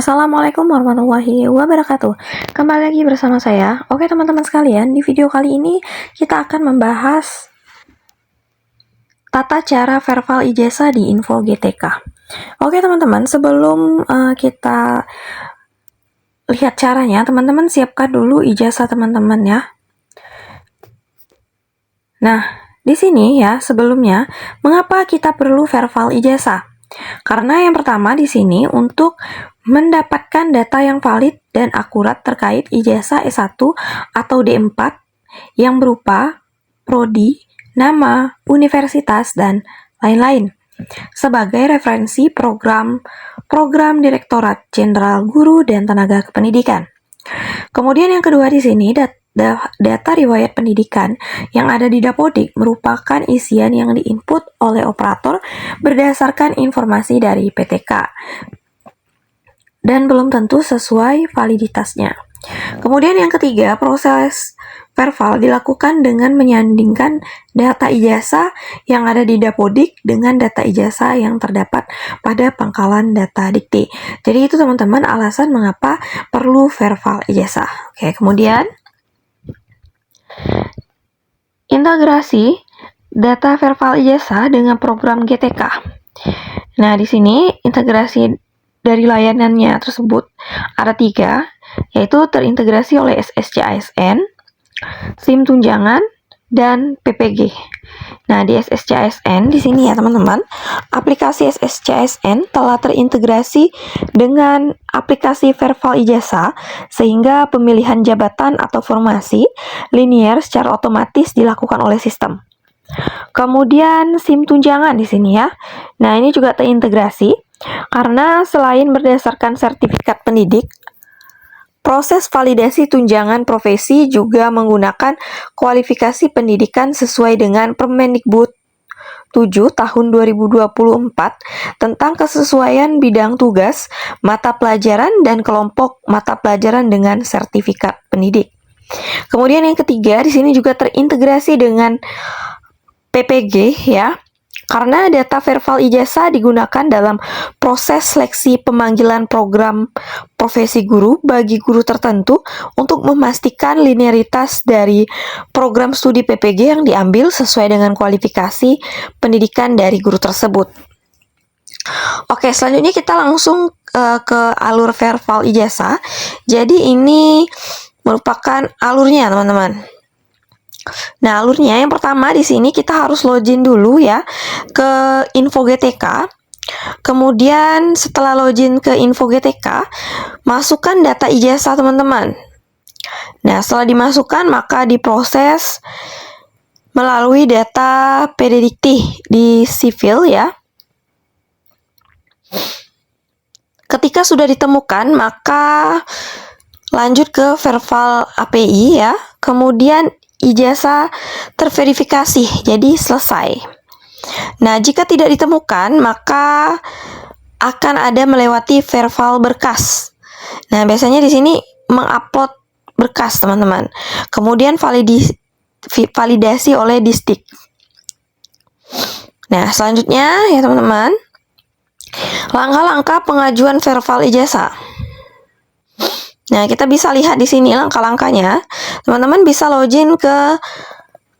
Assalamualaikum warahmatullahi wabarakatuh. Kembali lagi bersama saya. Oke teman-teman sekalian, di video kali ini kita akan membahas tata cara verbal ijazah di info GTK. Oke teman-teman, sebelum kita lihat caranya, teman-teman siapkan dulu ijazah teman-teman ya. Nah, di sini ya sebelumnya, mengapa kita perlu verbal ijazah? Karena yang pertama di sini untuk mendapatkan data yang valid dan akurat terkait ijazah S1 atau D4 yang berupa prodi, nama, universitas, dan lain-lain sebagai referensi program Direktorat Jenderal Guru dan Tenaga Kependidikan. Kemudian yang kedua di sini data riwayat pendidikan yang ada di Dapodik merupakan isian yang diinput oleh operator berdasarkan informasi dari PTK dan belum tentu sesuai validitasnya. Kemudian yang ketiga, proses verbal dilakukan dengan menyandingkan data ijazah yang ada di Dapodik dengan data ijazah yang terdapat pada pangkalan data dikti. Jadi itu teman-teman alasan mengapa perlu verbal ijazah. Oke, kemudian integrasi data verbal ijazah dengan program GTK. Nah, di sini integrasi dari layanannya tersebut ada 3, yaitu terintegrasi oleh SSCASN, SIM tunjangan, dan PPG. Nah, di SSCASN di sini ya teman-teman, aplikasi SSCASN telah terintegrasi dengan aplikasi verbal ijazah sehingga pemilihan jabatan atau formasi linear secara otomatis dilakukan oleh sistem. Kemudian SIM tunjangan di sini ya. Nah, ini juga terintegrasi karena selain berdasarkan sertifikat pendidik, proses validasi tunjangan profesi juga menggunakan kualifikasi pendidikan sesuai dengan Permendikbud 7 tahun 2024 tentang kesesuaian bidang tugas, mata pelajaran, dan kelompok mata pelajaran dengan sertifikat pendidik. Kemudian yang ketiga, di sini juga terintegrasi dengan PPG ya. Karena data verbal ijazah digunakan dalam proses seleksi pemanggilan program profesi guru bagi guru tertentu untuk memastikan linearitas dari program studi PPG yang diambil sesuai dengan kualifikasi pendidikan dari guru tersebut. Oke, selanjutnya kita langsung ke alur verbal ijazah. Jadi ini merupakan alurnya, teman-teman. Nah, alurnya yang pertama di sini kita harus login dulu ya ke info GTK. Kemudian setelah login ke info GTK, masukkan data ijazah teman-teman. Nah, setelah dimasukkan maka diproses melalui data PD Dikti di sipil ya. Ketika sudah ditemukan maka lanjut ke verbal API ya. Kemudian ijazah terverifikasi, jadi selesai. Nah, jika tidak ditemukan, maka akan ada melewati verbal berkas. Nah, biasanya di sini mengupload berkas, teman-teman. Kemudian validasi oleh Disdik. Nah, selanjutnya ya, teman-teman, langkah-langkah pengajuan verbal ijazah. Nah, kita bisa lihat di sini langkah-langkahnya. Teman-teman bisa login ke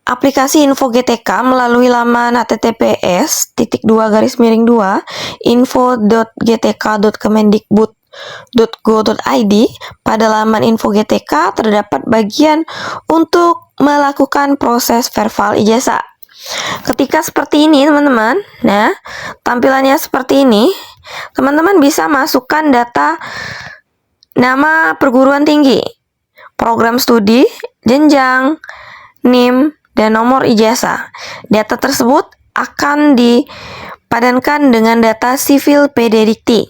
aplikasi info GTK melalui laman https://info.gtk.kemendikbud.go.id. Pada laman info GTK terdapat bagian untuk melakukan proses verbal ijazah. Ketika seperti ini, teman-teman, nah, tampilannya seperti ini, teman-teman bisa masukkan data nama perguruan tinggi, program studi, jenjang, NIM, dan nomor ijazah. Data tersebut akan dipadankan dengan data sipil PD Dikti.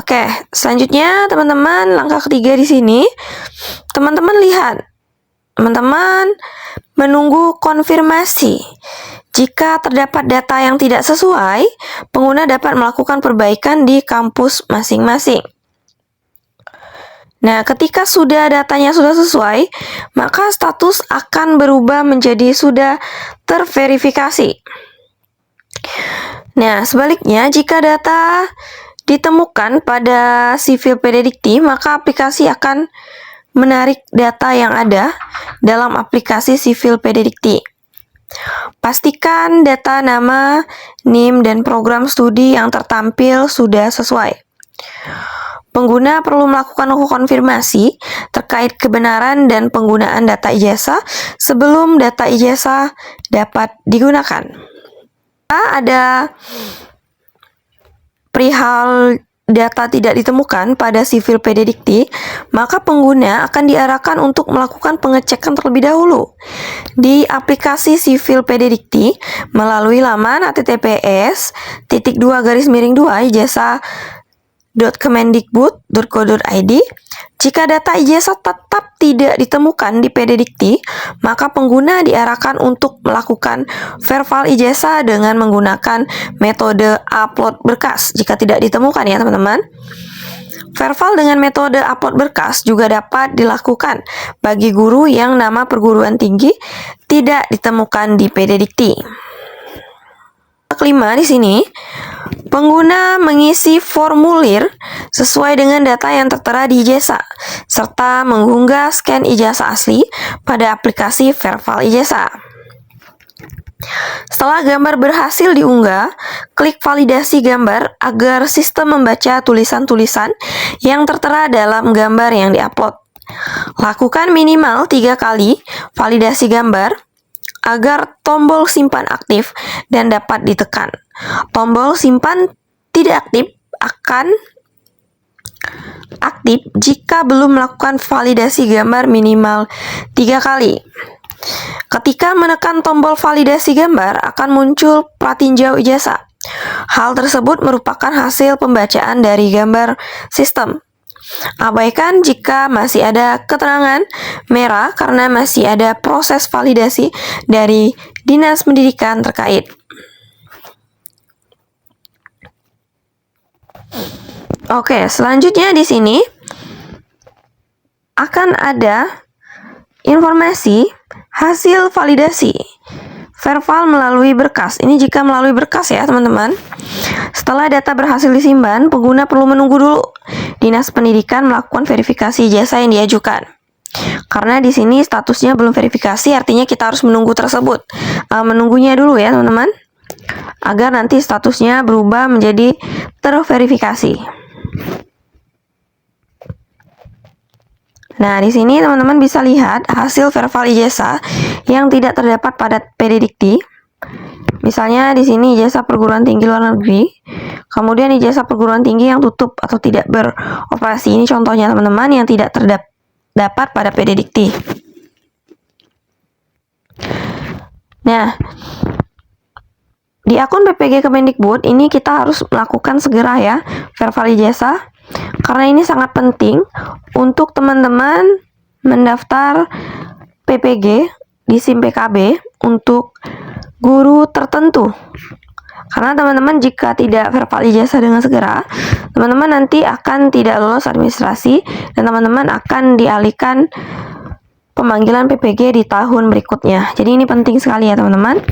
Oke, selanjutnya teman-teman, langkah ketiga di sini, teman-teman lihat, teman-teman menunggu konfirmasi. Jika terdapat data yang tidak sesuai, pengguna dapat melakukan perbaikan di kampus masing-masing. Nah, ketika datanya sudah sesuai, maka status akan berubah menjadi sudah terverifikasi. Nah, sebaliknya jika data ditemukan pada sivil PDDikti, maka aplikasi akan menarik data yang ada dalam aplikasi sivil PDDikti. Pastikan data nama, NIM, dan program studi yang tertampil sudah sesuai. Pengguna perlu melakukan konfirmasi terkait kebenaran dan penggunaan data ijazah sebelum data ijazah dapat digunakan. Ada perihal data tidak ditemukan pada sivil PDDikti, maka pengguna akan diarahkan untuk melakukan pengecekan terlebih dahulu di aplikasi sivil PDDikti melalui laman https://ijazah.kemendikbud.go.id. Jika data ijazah tetap tidak ditemukan di PDDikti, maka pengguna diarahkan untuk melakukan verval ijazah dengan menggunakan metode upload berkas. Jika tidak ditemukan ya teman-teman. Verval dengan metode upload berkas juga dapat dilakukan bagi guru yang nama perguruan tinggi tidak ditemukan di PDDikti. Kelima di sini, pengguna mengisi formulir sesuai dengan data yang tertera di ijazah, serta mengunggah scan ijazah asli pada aplikasi verval ijazah. Setelah gambar berhasil diunggah, klik validasi gambar agar sistem membaca tulisan-tulisan yang tertera dalam gambar yang diupload. Lakukan minimal 3 kali validasi gambar agar tombol simpan aktif dan dapat ditekan. Tombol simpan tidak aktif akan aktif jika belum melakukan validasi gambar minimal 3 kali. Ketika menekan tombol validasi gambar, akan muncul plat tinjau ijazah. Hal tersebut merupakan hasil pembacaan dari gambar sistem. Abaikan jika masih ada keterangan merah karena masih ada proses validasi dari Dinas Pendidikan terkait. Oke, selanjutnya di sini akan ada informasi hasil validasi verval melalui berkas. Ini jika melalui berkas ya teman-teman. Setelah data berhasil disimpan, pengguna perlu menunggu dulu Dinas Pendidikan melakukan verifikasi ijazah yang diajukan. Karena di sini statusnya belum verifikasi, artinya kita harus menunggu tersebut. Menunggunya dulu ya teman-teman, agar nanti statusnya berubah menjadi terverifikasi. Nah, di sini teman-teman bisa lihat hasil verval ijazah yang tidak terdapat pada PDDikti. Misalnya di sini ijazah perguruan tinggi luar negeri, kemudian ijazah perguruan tinggi yang tutup atau tidak beroperasi. Ini contohnya teman-teman yang tidak terdapat pada PDDikti. Nah, di akun PPG Kemendikbud ini kita harus melakukan segera ya verval ijazah, karena ini sangat penting untuk teman-teman mendaftar PPG di SIM PKB untuk guru tertentu. Karena teman-teman jika tidak verval ijazah dengan segera, teman-teman nanti akan tidak lolos administrasi dan teman-teman akan dialihkan pemanggilan PPG di tahun berikutnya. Jadi ini penting sekali ya teman-teman.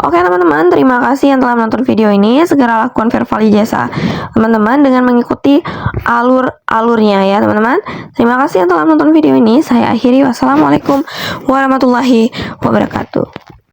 Oke teman-teman, terima kasih yang telah menonton video ini. Segera lakukan verval ijazah teman-teman dengan mengikuti alurnya ya teman-teman. Terima kasih yang telah menonton video ini. Saya akhiri. Wassalamualaikum warahmatullahi wabarakatuh.